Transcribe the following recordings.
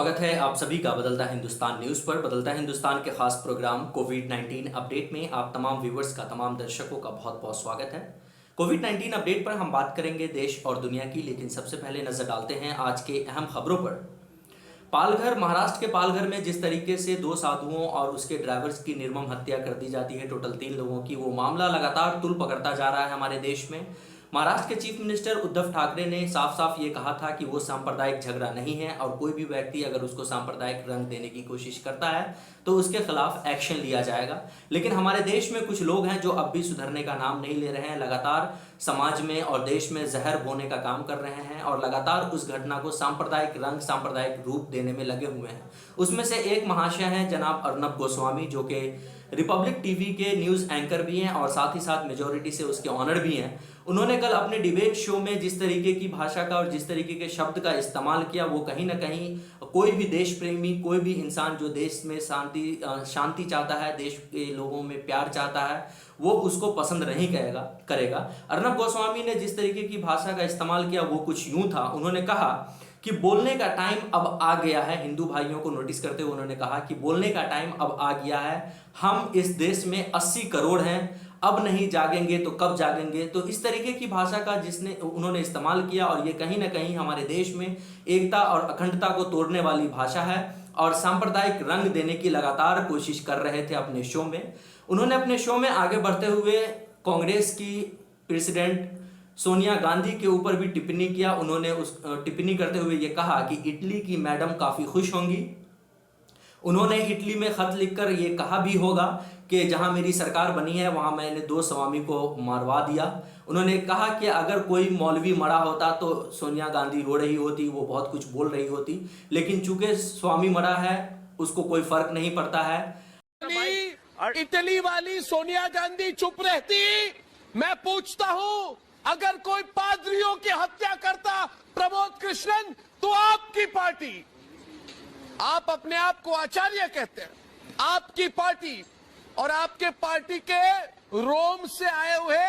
स्वागत है आप सभी का बदलता हिंदुस्तान न्यूज पर। बदलता हिंदुस्तान के खास प्रोग्राम कोविड-19 अपडेट में आप तमाम व्यूवर्स का, तमाम दर्शकों का बहुत बहुत स्वागत है। कोविड-19 अपडेट पर हम बात करेंगे देश और दुनिया की, लेकिन सबसे पहले नजर डालते हैं आज के अहम खबरों पर। पालघर, महाराष्ट्र के पालघर में जिस तरीके से दो साधुओं और उसके ड्राइवर्स की निर्मम हत्या कर दी जाती है, टोटल 3 लोगों की, वो मामला लगातार तूल पकड़ता जा रहा है हमारे देश में। महाराष्ट्र के चीफ मिनिस्टर उद्धव ठाकरे ने साफ साफ ये कहा था कि वो सांप्रदायिक झगड़ा नहीं है और कोई भी व्यक्ति अगर उसको सांप्रदायिक रंग देने की कोशिश करता है तो उसके खिलाफ एक्शन लिया जाएगा। लेकिन हमारे देश में कुछ लोग हैं जो अब भी सुधरने का नाम नहीं ले रहे हैं, लगातार समाज में और देश में जहर बोने का काम कर रहे हैं और लगातार उस घटना को सांप्रदायिक रंग, सांप्रदायिक रूप देने में लगे हुए हैं। उसमें से एक महाशय हैं जनाब अर्नब गोस्वामी, जो कि रिपब्लिक टीवी के न्यूज़ एंकर भी हैं और साथ ही साथ मेजॉरिटी से उसके ऑनर भी हैं। उन्होंने कल अपने डिबेट शो में जिस तरीके की भाषा का और जिस तरीके के शब्द का इस्तेमाल किया, वो कहीं ना कहीं कोई भी देश प्रेमी, कोई भी इंसान जो देश में शांति चाहता है, देश के लोगों में प्यार चाहता है, वो उसको पसंद नहीं करेगा। अर्नब गोस्वामी ने जिस तरीके की भाषा का इस्तेमाल किया वो कुछ यूं था। उन्होंने कहा कि बोलने का टाइम अब आ गया है। हिंदू भाइयों को नोटिस करते हुए उन्होंने कहा कि बोलने का टाइम अब आ गया है। हम इस देश में 80 करोड़ हैं, अब नहीं जागेंगे तो कब जागेंगे। तो इस तरीके की भाषा का उन्होंने इस्तेमाल किया और ये कहीं ना कहीं हमारे देश में एकता और अखंडता को तोड़ने वाली भाषा है और सांप्रदायिक रंग देने की लगातार कोशिश कर रहे थे अपने शो में। उन्होंने अपने शो में आगे बढ़ते हुए कांग्रेस की प्रेसिडेंट सोनिया गांधी के ऊपर भी टिप्पणी किया। उन्होंने उस टिप्पणी करते हुए ये कहा कि इटली की मैडम काफ़ी खुश होंगी। उन्होंने इटली में खत लिखकर ये कहा भी होगा कि जहां मेरी सरकार बनी है वहां मैंने 2 स्वामी को मरवा दिया। उन्होंने कहा कि अगर कोई मौलवी मरा होता तो सोनिया गांधी रो रही होती, वो बहुत कुछ बोल रही होती, लेकिन चूंकि स्वामी मरा है उसको कोई फर्क नहीं पड़ता है। इटली वाली सोनिया गांधी चुप रहती। मैं पूछता हूं, अगर कोई पादरियों की हत्या करता प्रमोद कृष्णन, तो आपकी पार्टी, आप अपने आप को आचार्य कहते हैं, आपकी पार्टी और आपके पार्टी के रोम से आए हुए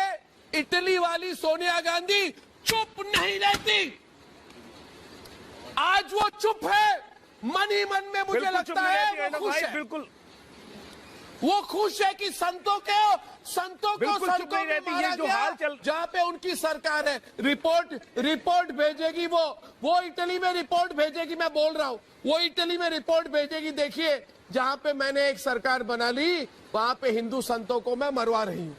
इटली वाली सोनिया गांधी चुप नहीं रहती। आज वो चुप है, मन ही मन में मुझे लगता है वो खुश है। बिल्कुल वो खुश है कि संतों को मारा गया, जहां पे उनकी सरकार है। रिपोर्ट भेजेगी वो इटली में रिपोर्ट भेजेगी। मैं बोल रहा हूं वो इटली में रिपोर्ट भेजेगी। देखिए, जहां पे मैंने एक सरकार बना ली वहां पे हिंदू संतों को मैं मरवा रही हूं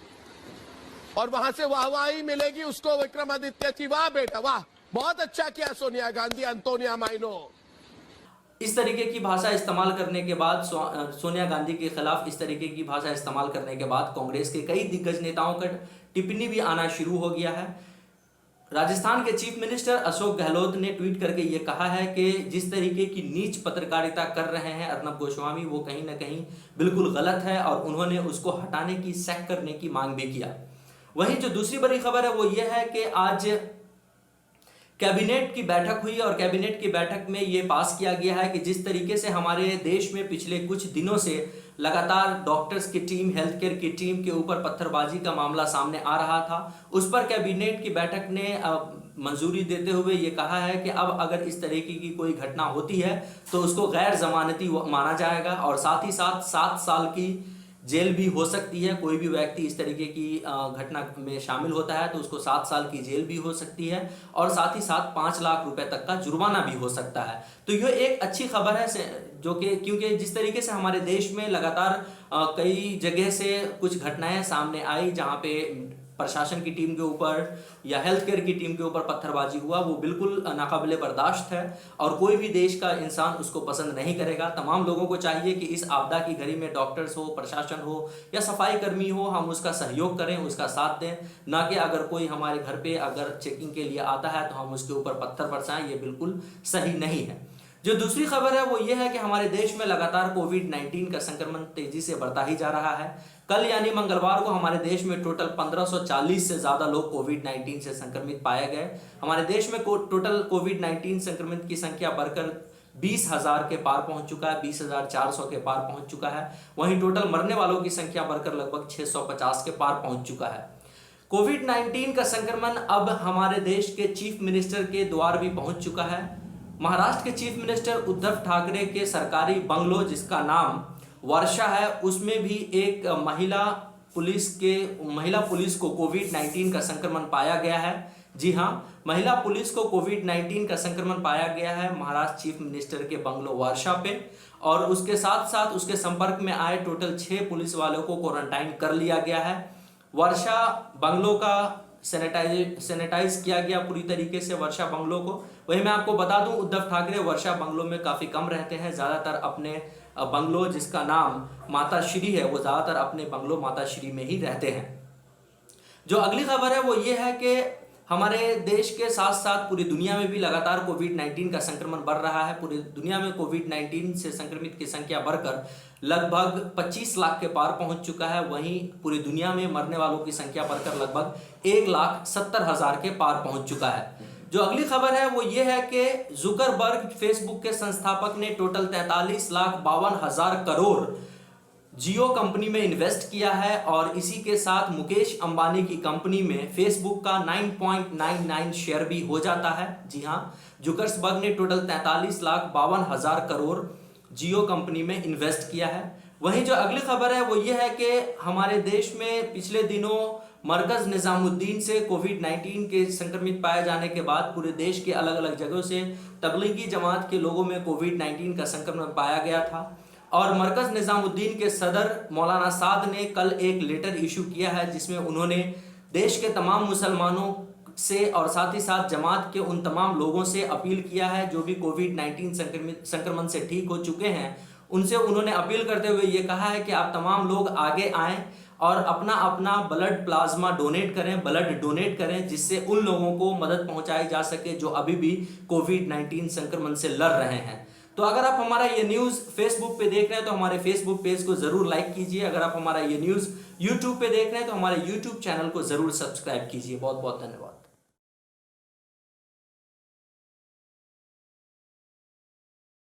और वहां से वाहवाही मिलेगी उसको, विक्रमादित्य जी, वाह बेटा वाह, बहुत अच्छा किया सोनिया गांधी, अंतोनिया माइनो। इस तरीके की भाषा इस्तेमाल करने के बाद, सोनिया गांधी के खिलाफ इस तरीके की भाषा इस्तेमाल करने के बाद कांग्रेस के कई दिग्गज नेताओं का टिप्पणी भी आना शुरू हो गया है। राजस्थान के चीफ मिनिस्टर अशोक गहलोत ने ट्वीट करके ये कहा है कि जिस तरीके की नीच पत्रकारिता कर रहे हैं अर्नब गोस्वामी, वो कहीं ना कहीं बिल्कुल गलत है और उन्होंने उसको हटाने की, सैक करने की मांग भी किया। वहीं जो दूसरी बड़ी खबर है वो ये है कि आज कैबिनेट की बैठक हुई और कैबिनेट की बैठक में ये पास किया गया है कि जिस तरीके से हमारे देश में पिछले कुछ दिनों से लगातार डॉक्टर्स की टीम, हेल्थ केयर की टीम के ऊपर पत्थरबाजी का मामला सामने आ रहा था, उस पर कैबिनेट की बैठक ने मंजूरी देते हुए ये कहा है कि अब अगर इस तरीके की कोई घटना होती है तो उसको गैर जमानती माना जाएगा और साथ ही साथ 7 साल की जेल भी हो सकती है। कोई भी व्यक्ति इस तरीके की घटना में शामिल होता है तो उसको 7 साल की जेल भी हो सकती है और साथ ही साथ 5 लाख रुपए तक का जुर्माना भी हो सकता है। तो यह एक अच्छी खबर है जो कि, क्योंकि जिस तरीके से हमारे देश में लगातार कई जगह से कुछ घटनाएं सामने आई जहां पे प्रशासन की टीम के ऊपर या हेल्थ केयर की टीम के ऊपर पत्थरबाजी हुआ, वो बिल्कुल नाकाबिले बर्दाश्त है और कोई भी देश का इंसान उसको पसंद नहीं करेगा। तमाम लोगों को चाहिए कि इस आपदा की घड़ी में डॉक्टर्स हो, प्रशासन हो या सफाई कर्मी हो, हम उसका सहयोग करें, उसका साथ दें, ना कि अगर कोई हमारे घर पे अगर चेकिंग के लिए आता है तो हम उसके ऊपर पत्थर बरसाएं। ये बिल्कुल सही नहीं है। जो दूसरी खबर है वो ये है कि हमारे देश में लगातार कोविड-19 का संक्रमण तेजी से बढ़ता ही जा रहा है। कल यानी मंगलवार को हमारे देश में टोटल 1540 से ज्यादा लोग कोविड-19 से संक्रमित पाए गए। हमारे देश में टोटल कोविड-19 संक्रमित की संख्या बढ़कर 20,000 के पार पहुंच चुका है, 20,400 के पार पहुंच चुका है। वहीं टोटल मरने वालों की संख्या बढ़कर लगभग 650 के पार पहुंच चुका है। कोविड-19 का संक्रमण अब हमारे देश के चीफ मिनिस्टर के द्वार भी पहुंच चुका है। महाराष्ट्र के चीफ मिनिस्टर उद्धव ठाकरे के सरकारी बंगलो जिसका नाम वर्षा है, उसमें भी एक महिला पुलिस को कोविड-19 का संक्रमण पाया गया है। जी हां, महिला पुलिस को कोविड-19 का संक्रमण पाया गया है महाराष्ट्र चीफ मिनिस्टर के बंगलो वर्षा पे, और उसके साथ साथ उसके संपर्क में आए टोटल 6 पुलिस वालों को क्वारंटाइन कर लिया गया है। वर्षा बंगलो का सैनिटाइज किया गया पूरी तरीके से वर्षा बंगलो को। वहीं मैं आपको बता दूं, उद्धव ठाकरे वर्षा बंगलो में काफी कम रहते हैं, ज्यादातर अपने बंगलो जिसका नाम माता श्री है, वो ज्यादातर अपने बंगलो माता श्री में ही रहते हैं। जो अगली खबर है वो ये है कि हमारे देश के साथ साथ पूरी दुनिया में भी लगातार कोविड-19 का संक्रमण बढ़ रहा है। पूरी दुनिया में कोविड-19 से संक्रमित की संख्या बढ़कर लगभग 25 लाख के पार पहुंच चुका है। वहीं पूरी दुनिया में मरने वालों की संख्या बढ़कर लगभग 1,70,000 के पार पहुंच चुका है। जो अगली खबर है वो ये है कि जुकरबर्ग फेसबुक के संस्थापक ने टोटल 43,52,000 करोड़ जियो कंपनी में इन्वेस्ट किया है, और इसी के साथ मुकेश अंबानी की कंपनी में फेसबुक का 9.99 शेयर भी हो जाता है। जी हां, जुकरबर्ग ने टोटल 43,52,000 करोड़ जियो कंपनी में इन्वेस्ट किया है। वहीं जो अगली खबर है वो ये है कि हमारे देश में पिछले दिनों मरकज निजामुद्दीन से कोविड-19 के संक्रमित पाए जाने के बाद पूरे देश के अलग अलग जगहों से तबलीगी जमात के लोगों में कोविड-19 का संक्रमण पाया गया था, और मरकज निजामुद्दीन के सदर मौलाना साद ने कल एक लेटर इशू किया है जिसमें उन्होंने देश के तमाम मुसलमानों से और साथ ही साथ जमात के उन तमाम लोगों से अपील किया है जो भी कोविड-19 संक्रमण से ठीक हो चुके हैं, उनसे उन्होंने अपील करते हुए ये कहा है कि आप तमाम लोग आगे आएं और अपना अपना ब्लड प्लाज्मा ब्लड डोनेट करें, जिससे उन लोगों को मदद पहुंचाई जा सके जो अभी भी कोविड-19 संक्रमण से लड़ रहे हैं। तो अगर आप हमारा ये न्यूज़ फेसबुक पे देख रहे हैं तो हमारे फेसबुक पेज को जरूर लाइक कीजिए। अगर आप हमारा ये न्यूज़ यूट्यूब पे देख रहे हैं तो हमारे यूट्यूब चैनल को जरूर सब्सक्राइब कीजिए। बहुत बहुत धन्यवाद।